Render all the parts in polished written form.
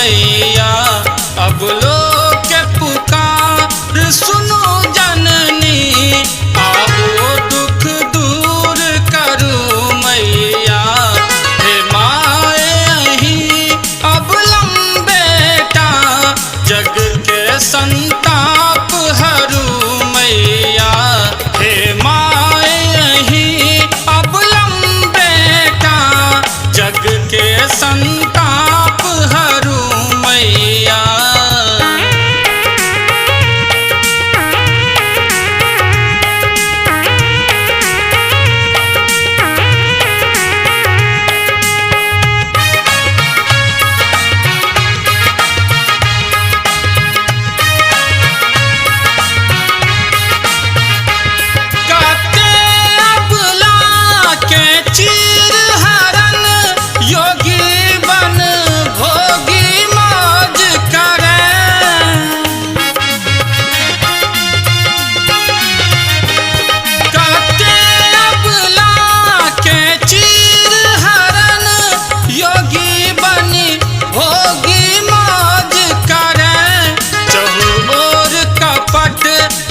मैया। अब लोग के पुकार सुनो जननी, आओ दुख दूर करू मैया। हे माए अहीं अबलम बेटा, जग के संताप हरू मैया। हे माए अहीं अबलम बेटा, जग के संताप हरू मैया।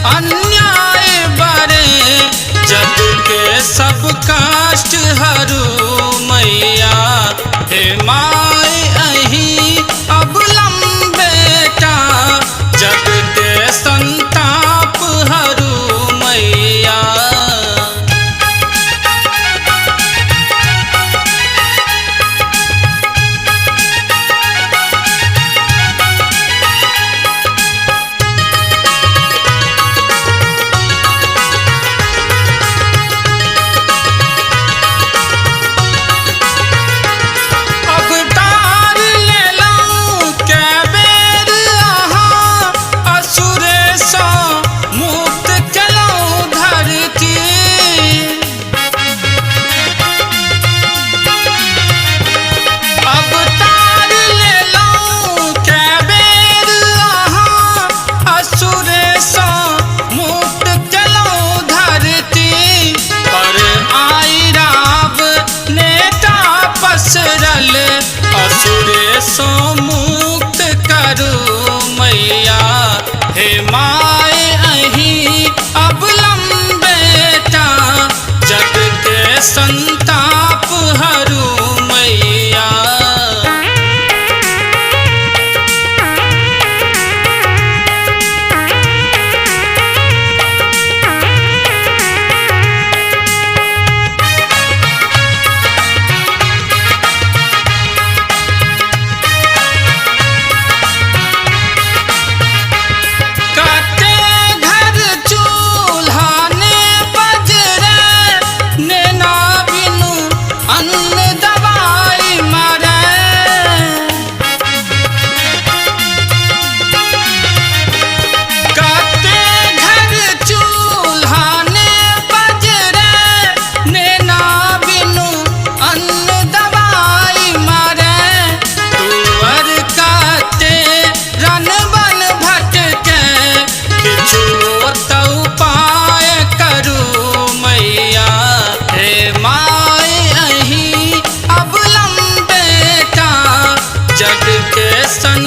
अन्याय बरे जग के सब कष्ट हरू मैया। हे माए अहीं अबलम बेटा, जग के संताप हरू मैया। असुरे सो मुक्त करू मैया। हे माए अहीं अबलम बेटा, जग के संताप हरू मैया। जग के सन